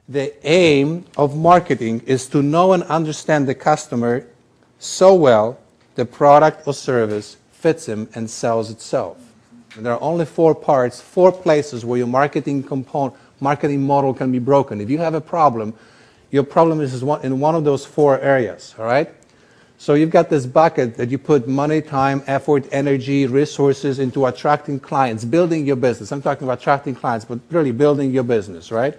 The aim of marketing is to know and understand the customer so well the product or service fits him and sells itself. And there are only 4 parts, 4 places where your marketing model can be broken. If you have a problem, your problem is in one of those 4 areas, all right? So you've got this bucket that you put money, time, effort, energy, resources into attracting clients, building your business. I'm talking about attracting clients, but really building your business, right?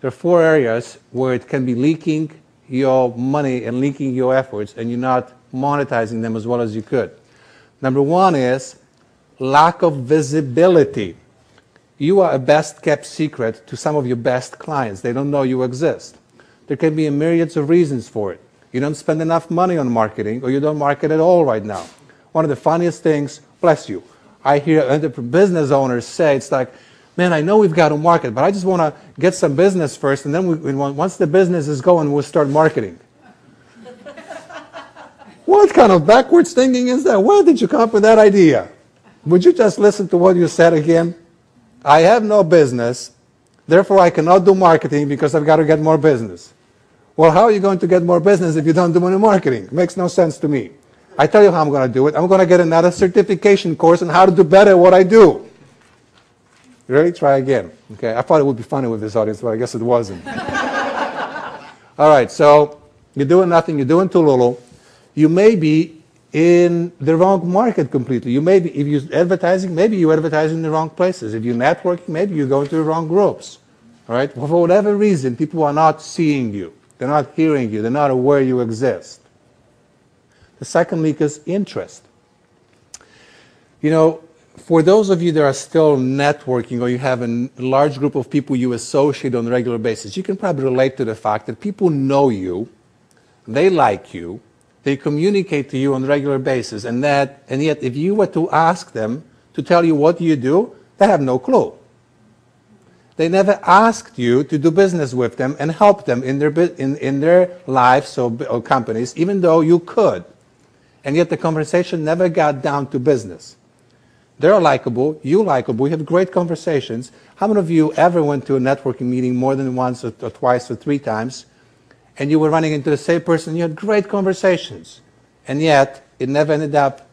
There are 4 areas where it can be leaking your money and leaking your efforts, and you're not monetizing them as well as you could. Number 1 is lack of visibility. You are a best-kept secret to some of your best clients. They don't know you exist. There can be a myriad of reasons for it. You don't spend enough money on marketing, or you don't market at all right now. One of the funniest things, bless you, I hear business owners say, it's like, man, I know we've got to market, but I just want to get some business first, and then once the business is going, we'll start marketing. What kind of backwards thinking is that? Where did you come up with that idea? Would you just listen to what you said again? I have no business, therefore I cannot do marketing because I've got to get more business. Well, how are you going to get more business if you don't do any marketing? It makes no sense to me. I tell you how I'm going to do it. I'm going to get another certification course on how to do better at what I do. Really? Try again. Okay, I thought it would be funny with this audience, but I guess it wasn't. All right, so you're doing nothing, you're doing too little. You may be in the wrong market completely. You may be, if you're advertising, maybe you're advertising in the wrong places. If you're networking, maybe you're going to the wrong groups. All right? Well, for whatever reason, people are not seeing you. They're not hearing you. They're not aware you exist. The second leak is interest. You know, for those of you that are still networking, or you have a large group of people you associate on a regular basis, you can probably relate to the fact that people know you, they like you, they communicate to you on a regular basis, and yet if you were to ask them to tell you what you do, they have no clue. They never asked you to do business with them and help them in their lives or companies, even though you could. And yet the conversation never got down to business. They're likable, you have great conversations. How many of you ever went to a networking meeting more than once or twice or 3 times, and you were running into the same person, you had great conversations, and yet it never ended up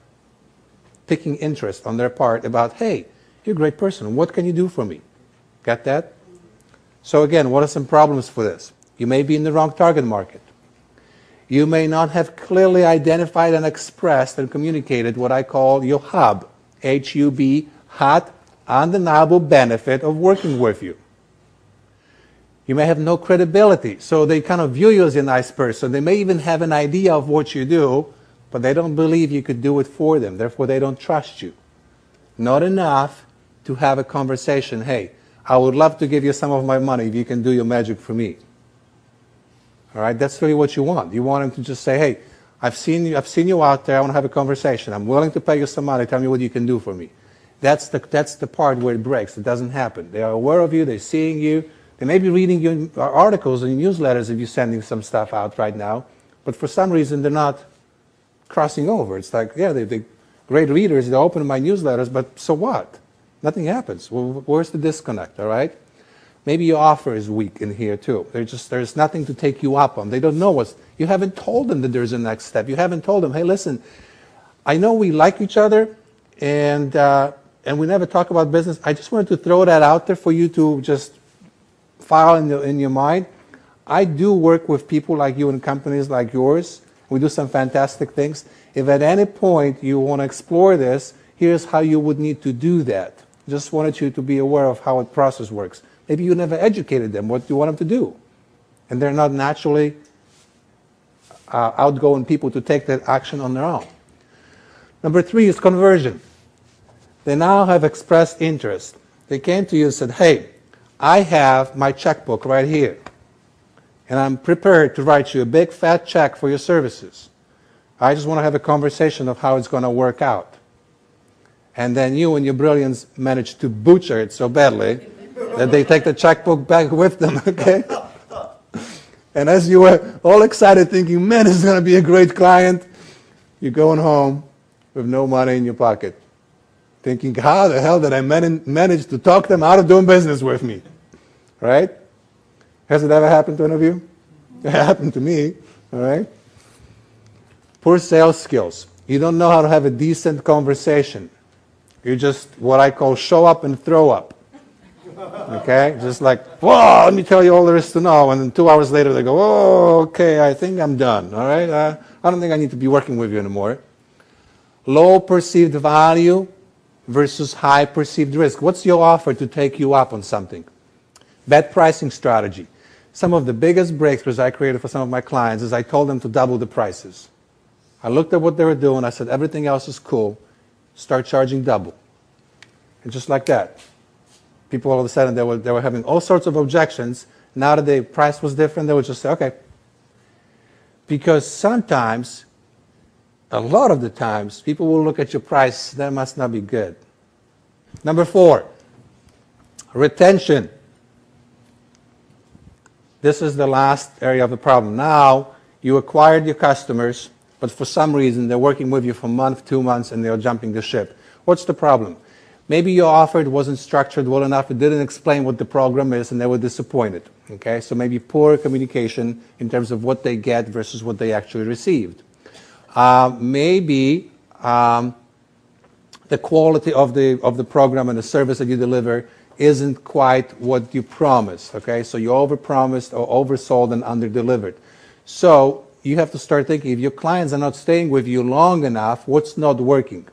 picking interest on their part about, hey, you're a great person, what can you do for me? Got that? So again, what are some problems for this? You may be in the wrong target market. You may not have clearly identified and expressed and communicated what I call your hub, H-U-B, hot, undeniable benefit of working with you. You may have no credibility, so they kind of view you as a nice person. They may even have an idea of what you do, but they don't believe you could do it for them. Therefore, they don't trust you. Not enough to have a conversation. Hey, I would love to give you some of my money if you can do your magic for me. All right, that's really what you want. You want them to just say, hey, I've seen you out there, I want to have a conversation. I'm willing to pay you some money, tell me what you can do for me. That's the part where it breaks. It doesn't happen. They are aware of you, they're seeing you. They may be reading your articles and newsletters if you're sending some stuff out right now, but for some reason they're not crossing over. It's like, yeah, they're great readers, they open my newsletters, but so what? Nothing happens. Well, where's the disconnect, all right? Maybe your offer is weak in here too. There's nothing to take you up on. They don't know you haven't told them that there's a next step. You haven't told them, hey, listen, I know we like each other and we never talk about business. I just wanted to throw that out there for you to just file in your mind. I do work with people like you and companies like yours. We do some fantastic things. If at any point you want to explore this, here's how you would need to do that. Just wanted you to be aware of how the process works. Maybe you never educated them what you want them to do. And they're not naturally outgoing people to take that action on their own. Number 3 is conversion. They now have expressed interest. They came to you and said, hey, I have my checkbook right here. And I'm prepared to write you a big fat check for your services. I just want to have a conversation of how it's going to work out. And then you and your brilliance managed to butcher it so badly that they take the checkbook back with them, okay? And as you were all excited thinking, man, this is going to be a great client, you're going home with no money in your pocket, thinking, how the hell did I manage to talk them out of doing business with me, right? Has it ever happened to any of you? It happened to me, all right? Poor sales skills. You don't know how to have a decent conversation. You just, what I call, show up and throw up. Okay? Just like, whoa, let me tell you all there is to know. And then 2 hours later they go, oh, okay, I think I'm done. All right? I don't think I need to be working with you anymore. Low perceived value versus high perceived risk. What's your offer to take you up on something? Bad pricing strategy. Some of the biggest breakthroughs I created for some of my clients is I told them to double the prices. I looked at what they were doing. I said, everything else is cool. Start charging double. And just like that, people all of a sudden, they were having all sorts of objections. Now that the price was different, they would just say, okay. Because sometimes, a lot of the times, people will look at your price, that must not be good. Number 4, retention. This is the last area of the problem. Now, you acquired your customers, but for some reason, they're working with you for a month, 2 months, and they're jumping the ship. What's the problem? Maybe your offer wasn't structured well enough, it didn't explain what the program is, and they were disappointed. Okay? So maybe poor communication in terms of what they get versus what they actually received. Maybe the quality of the program and the service that you deliver isn't quite what you promised. Okay? So you overpromised or oversold and underdelivered. So you have to start thinking, if your clients are not staying with you long enough, what's not working?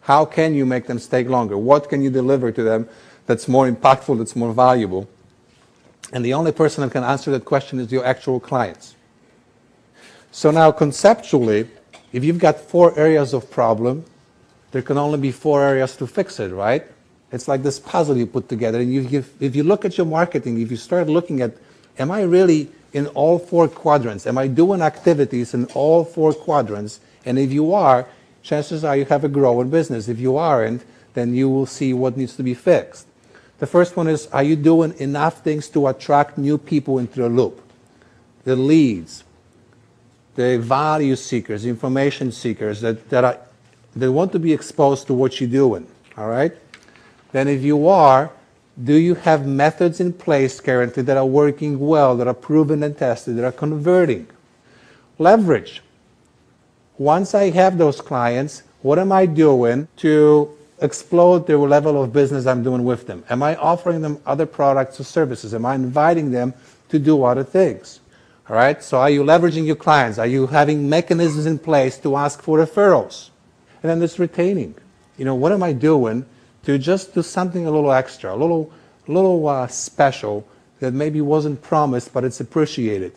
How can you make them stay longer? What can you deliver to them that's more impactful, that's more valuable? And the only person that can answer that question is your actual clients. So now conceptually, if you've got 4 areas of problem, there can only be 4 areas to fix it, right? It's like this puzzle you put together. And if you look at your marketing, if you start looking at, am I really in all 4 quadrants? Am I doing activities in all 4 quadrants? And if you are, chances are you have a growing business. If you aren't, then you will see what needs to be fixed. The first one is, are you doing enough things to attract new people into the loop? The leads, the value seekers, information seekers that want to be exposed to what you're doing, all right? Then if you are, do you have methods in place currently that are working well, that are proven and tested, that are converting? Leverage. Once I have those clients, what am I doing to explode the level of business I'm doing with them? Am I offering them other products or services? Am I inviting them to do other things? All right, so are you leveraging your clients? Are you having mechanisms in place to ask for referrals? And then there's retaining. You know, what am I doing to just do something a little extra, a little special that maybe wasn't promised, but it's appreciated?